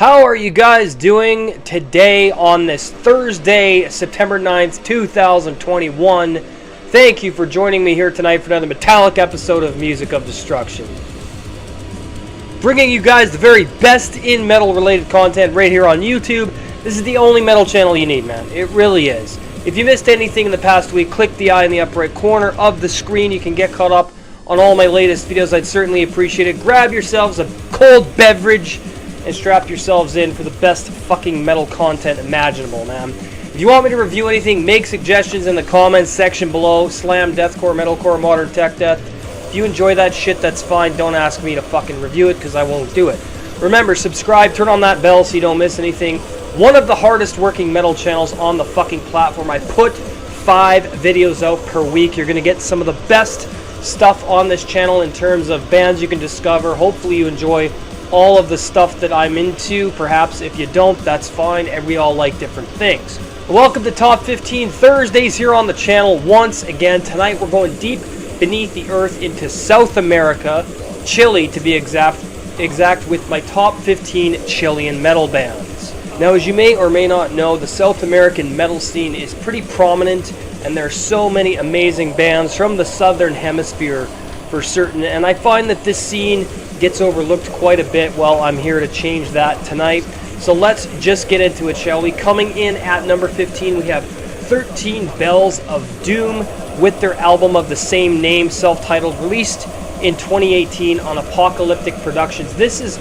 How are you guys doing today on this Thursday, September 9th, 2021? Thank you for joining me here tonight for another metallic episode of Music of Destruction. Bringing you guys the very best in metal-related content right here on YouTube. This is the only metal channel you need, man. It really is. If you missed anything in the past week, click the eye in the upper right corner of the screen. You can get caught up on all my latest videos. I'd certainly appreciate it. Grab yourselves a cold beverage and strap yourselves in for the best fucking metal content imaginable, man. If you want me to review anything, make suggestions in the comments section below. Slam, deathcore, metalcore, modern tech death. If you enjoy that shit, that's fine. Don't ask me to fucking review it because I won't do it. Remember, subscribe, turn on that bell so you don't miss anything. One of the hardest working metal channels on the fucking platform. I put 5 videos out per week. You're going to get some of the best stuff on this channel in terms of bands you can discover. Hopefully you enjoy all of the stuff that I'm into. Perhaps if you don't, that's fine, and we all like different things. Welcome to Top 15 Thursdays here on the channel once again. Tonight we're going deep beneath the earth into South America, Chile to be exact with my top 15 Chilean metal bands. Now, as you may or may not know, the South American metal scene is pretty prominent, and there are so many amazing bands from the southern hemisphere for certain, and I find that this scene gets overlooked quite a bit. Well, I'm here to change that tonight. So let's just get into it, shall we? Coming in at number 15, we have 13 Bells of Doom with their album of the same name, self-titled, released in 2018 on Apocalyptic Productions. This is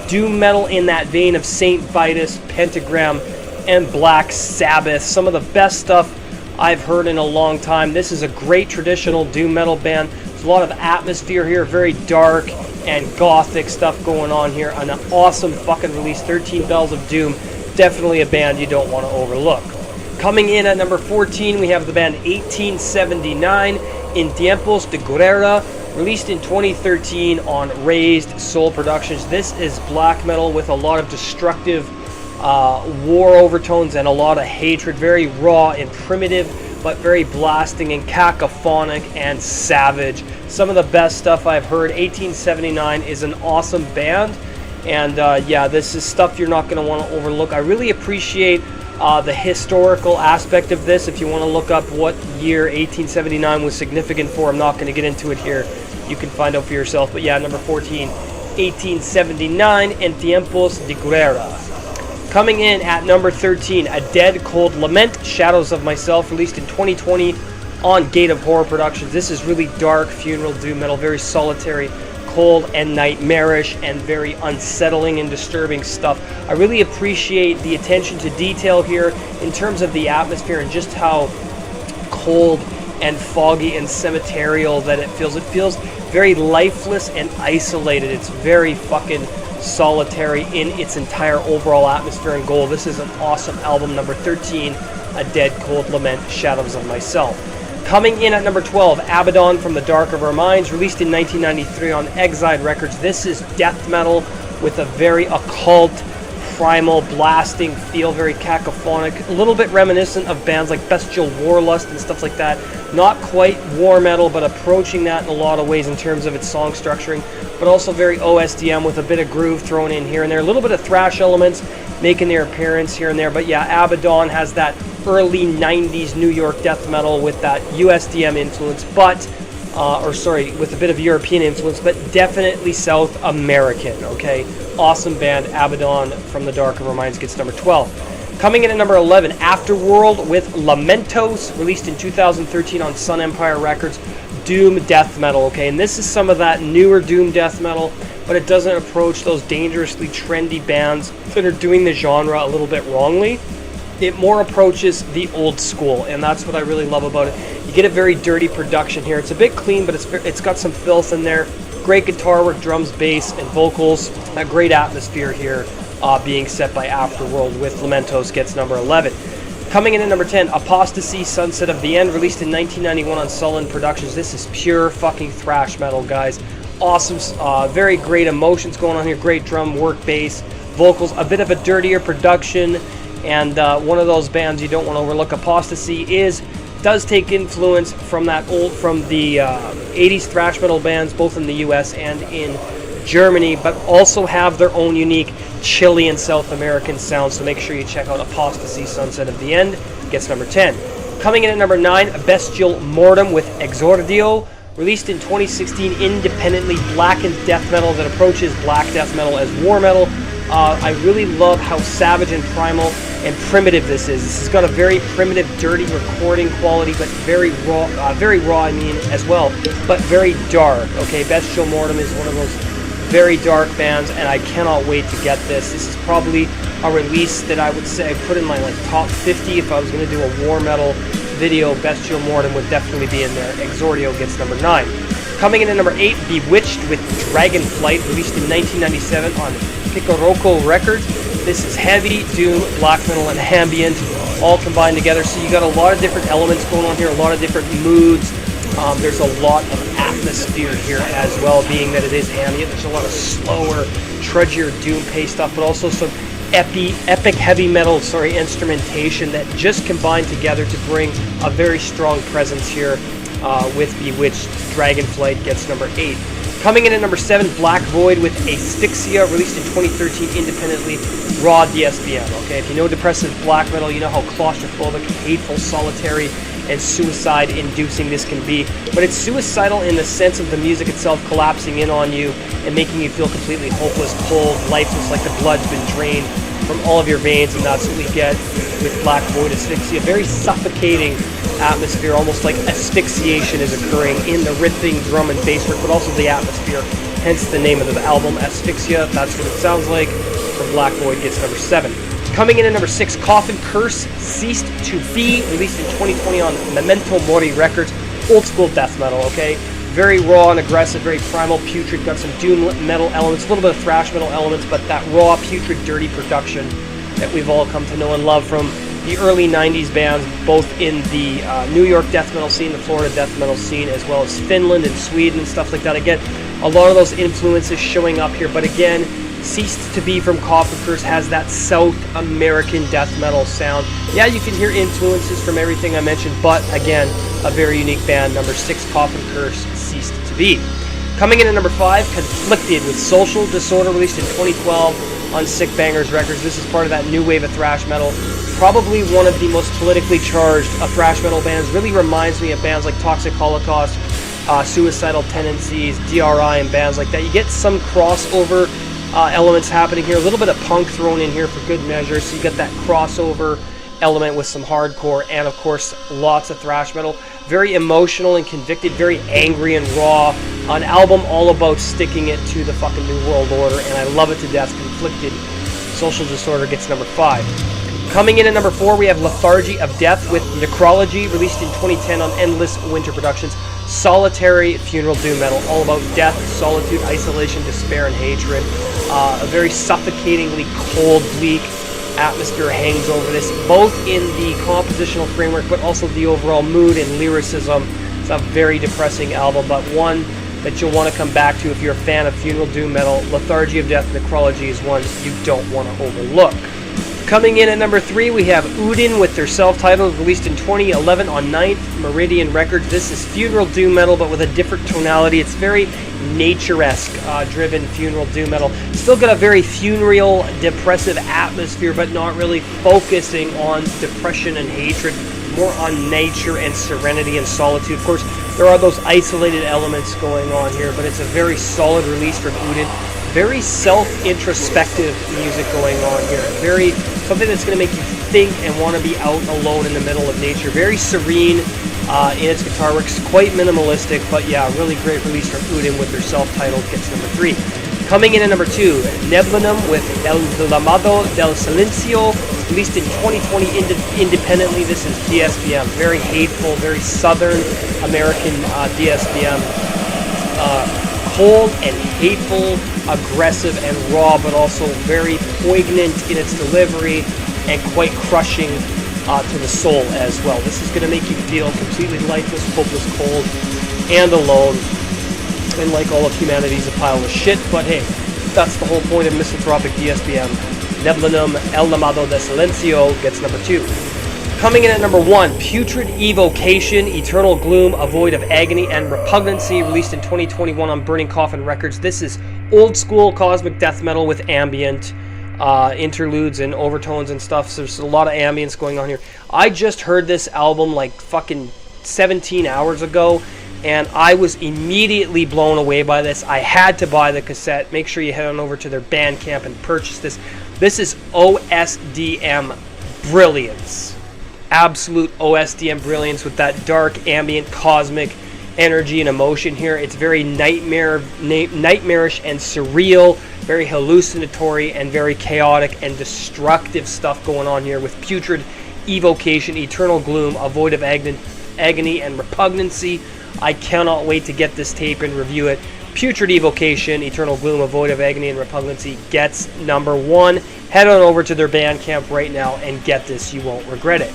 doom metal in that vein of Saint Vitus, Pentagram, and Black Sabbath. Some of the best stuff I've heard in a long time. This is a great traditional doom metal band. There's a lot of atmosphere here, very dark and gothic stuff going on here. An awesome fucking release, 13 Bells of Doom. Definitely a band you don't want to overlook. Coming in at number 14, we have the band 1879 in Tiempos de Guerra, released in 2013 on Razed Soul Productions. This is black metal with a lot of destructive war overtones and a lot of hatred. Very raw and primitive, but very blasting and cacophonic and savage. Some of the best stuff I've heard. 1879 is an awesome band, and yeah, this is stuff you're not going to want to overlook. I really appreciate the historical aspect of this. If you want to look up what year 1879 was significant for, I'm not going to get into it here. You can find out for yourself. But yeah, number 14, 1879 and Tiempos de Guerra. Coming in at number 13, A Dead Cold Lament, Shadows of Myself, released in 2020 on Gate of Horror Productions. This is really dark funeral doom metal, very solitary, cold and nightmarish, and very unsettling and disturbing stuff. I really appreciate the attention to detail here in terms of the atmosphere and just how cold and foggy and cemeterial that it feels. It feels very lifeless and isolated. It's very fucking solitary in its entire overall atmosphere and goal. This is an awesome album. Number 13, A Dead Cold Lament, Shadows of Myself. Coming in at number 12, Abaddon from the Dark of Our Minds, released in 1993 on Exide Records. This is death metal with a very occult, primal, blasting feel, very cacophonic, a little bit reminiscent of bands like Bestial Warlust and stuff like that. Not quite war metal, but approaching that in a lot of ways in terms of its song structuring, but also very OSDM with a bit of groove thrown in here and there. A little bit of thrash elements making their appearance here and there, but yeah, Abaddon has that early 90s New York death metal with that USDM influence, but with a bit of European influence, but definitely South American, okay? Awesome band, Abaddon from the Dark of Our Minds gets number 12. Coming in at number 11, Afterworld with Lamentos, released in 2013 on Sun Empire Records. Doom death metal, okay? And this is some of that newer doom death metal, but it doesn't approach those dangerously trendy bands that are doing the genre a little bit wrongly. It more approaches the old school, and that's what I really love about it. You get a very dirty production here. It's a bit clean, but it's got some filth in there. Great guitar work, drums, bass, and vocals. A great atmosphere here being set by Afterworld with Lamentos gets number 11. Coming in at number 10, Apostasy, Sunset of the End, released in 1991 on Sullen Productions. This is pure fucking thrash metal, guys. Awesome, very great emotions going on here. Great drum work, bass, vocals, a bit of a dirtier production, and one of those bands you don't want to overlook. Apostasy does take influence from the 80s thrash metal bands, both in the US and in Germany, but also have their own unique Chilean South American sound. So make sure you check out Apostasy, Sunset of the End. Gets number 10. Coming in at number 9, Bestial Mortem with Exordio. Released in 2016, independently blackened death metal that approaches black death metal as war metal. I really love how savage and primal and primitive this is. This has got a very primitive, dirty recording quality, but very raw, I mean, as well, but very dark. Okay, Bestial Mortem is one of those very dark bands, and I cannot wait to get this. This is probably a release that I would say I put in my top 50 if I was going to do a war metal video. Bestial Mortem would definitely be in there. Exordio gets number 9. Coming in at number 8, Bewitched with Dragonflight, released in 1997 on Picoroko Records. This is heavy, doom, black metal, and ambient all combined together. So you got a lot of different elements going on here, a lot of different moods. There's a lot of atmosphere here as well, being that it is ambient. There's a lot of slower, trudgier, doom-paced stuff, but also some epic heavy metal, instrumentation that just combined together to bring a very strong presence here with Bewitched. Dragonflight gets number 8. Coming in at number 7, Black Void with Asphyxia, released in 2013 independently, raw DSBM. Okay, if you know depressive black metal, you know how claustrophobic, hateful, solitary, and suicide-inducing this can be. But it's suicidal in the sense of the music itself collapsing in on you and making you feel completely hopeless, cold, lifeless, like the blood's been drained from all of your veins, and that's what we get with Black Void Asphyxia. Very suffocating atmosphere, almost like asphyxiation is occurring in the ripping drum and bass work, but also the atmosphere, hence the name of the album, Asphyxia. That's what it sounds like. From Black Void gets number 7. Coming in at number 6, Coffin Curse Ceased to Be, released in 2020 on Memento Mori Records. Old school death metal, okay? Very raw and aggressive, very primal, putrid, got some doom metal elements, a little bit of thrash metal elements, but that raw, putrid, dirty production that we've all come to know and love from the early 90s bands, both in the New York death metal scene, the Florida death metal scene, as well as Finland and Sweden and stuff like that. Again, a lot of those influences showing up here, but again, Ceased to Be from Coffin Curse has that South American death metal sound. Yeah, you can hear influences from everything I mentioned, but again, a very unique band. Number 6, Coffin Curse Ceased to Be. Coming in at number 5, Conflicted with Social Disorder, released in 2012 on Sick Bangers Records. This is part of that new wave of thrash metal. Probably one of the most politically charged of thrash metal bands. Really reminds me of bands like Toxic Holocaust, Suicidal Tendencies, DRI, and bands like that. You get some crossover elements happening here, a little bit of punk thrown in here for good measure, so you get that crossover element with some hardcore, and of course lots of thrash metal. Very emotional and convicted, very angry and raw. An album all about sticking it to the fucking New World Order, and I love it to death. Conflicted Social Disorder gets number 5. Coming in at number 4, we have Lethargy of Death with Necrology, released in 2010 on Endless Winter Productions. Solitary funeral doom metal, all about death, solitude, isolation, despair, and hatred. A very suffocatingly cold, bleak atmosphere hangs over this, both in the compositional framework, but also the overall mood and lyricism. It's a very depressing album, but one that you'll want to come back to if you're a fan of funeral doom metal. Lethargy of Death, Necrology is one you don't want to overlook. Coming in at number 3, we have Udin with their self-titled, released in 2011 on 9th Meridian Records. This is funeral doom metal, but with a different tonality. It's very nature-esque driven funeral doom metal. Still got a very funereal, depressive atmosphere, but not really focusing on depression and hatred, more on nature and serenity and solitude. Of course, there are those isolated elements going on here, but it's a very solid release from Udin. Very self-introspective music going on here. Very something that's going to make you think and want to be out alone in the middle of nature. Very serene in its guitar work. Quite minimalistic, but yeah, really great release from Udin with their self-titled, gets number 3. Coming in at number 2, Neblinum with El Lamado del Silencio, released in 2020 independently. This is DSBM. Very hateful, very Southern American DSBM. Cold and hateful, aggressive and raw, but also very poignant in its delivery and quite crushing to the soul as well. This is going to make you feel completely lifeless, hopeless, cold, and alone, and like all of humanity's a pile of shit, but hey, that's the whole point of misanthropic DSBM. Neblinum, El Lamado de Silencio gets number 2. Coming in at number 1, Putrid Evocation, Eternal Gloom, A Void of Agony and Repugnancy, released in 2021 on Burning Coffin Records. This is old school cosmic death metal with ambient interludes and overtones and stuff, so there's a lot of ambience going on here. I just heard this album like fucking 17 hours ago, and I was immediately blown away by this. I had to buy the cassette. Make sure you head on over to their Bandcamp and purchase this. This is OSDM brilliance. Absolute OSDM brilliance with that dark, ambient, cosmic energy and emotion here. It's very nightmarish and surreal, very hallucinatory and very chaotic and destructive stuff going on here with Putrid Evocation, Eternal Gloom, A Void of Agony and Repugnancy. I cannot wait to get this tape and review it. Putrid Evocation, Eternal Gloom, A Void of Agony and Repugnancy gets number 1. Head on over to their Bandcamp right now and get this. You won't regret it.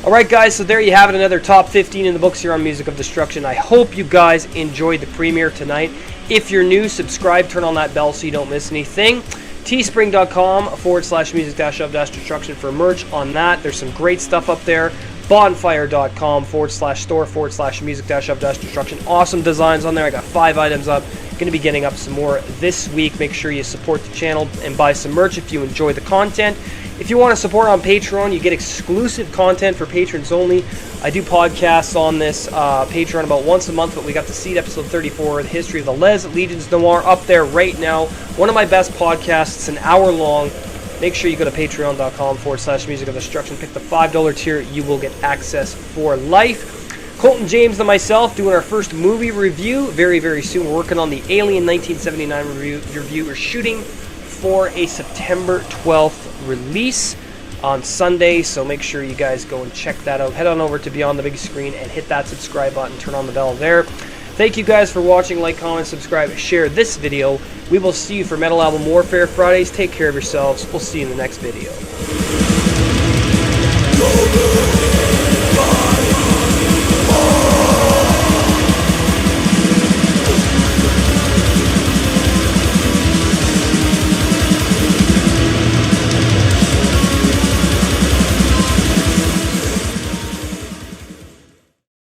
Alright guys, so there you have it, another top 15 in the books here on Music of Destruction. I hope you guys enjoyed the premiere tonight. If you're new, subscribe, turn on that bell so you don't miss anything. Teespring.com/music-of-destruction for merch on that. There's some great stuff up there. Bonfire.com/store/music-of-destruction. Awesome designs on there. I got 5 items up. Going to be getting up some more this week. Make sure you support the channel and buy some merch if you enjoy the content. If you want to support on Patreon, you get exclusive content for patrons only. I do podcasts on this Patreon about once a month, but we got the Seed episode 34, the history of the Les Legions Noir, up there right now. One of my best podcasts. It's an hour long. Make sure you go to patreon.com/music-of-destruction. Pick the $5 tier. You will get access for life. Colton James and myself doing our first movie review very, very soon. We're working on the Alien 1979 review. We're shooting for a September 12th release on Sunday, so make sure you guys go and check that out. Head on over to Beyond the Big Screen and hit that subscribe button. Turn on the bell there. Thank you guys for watching. Like, comment, subscribe, share this video. We will see you for Metal Album Warfare Fridays. Take care of yourselves. We'll see you in the next video.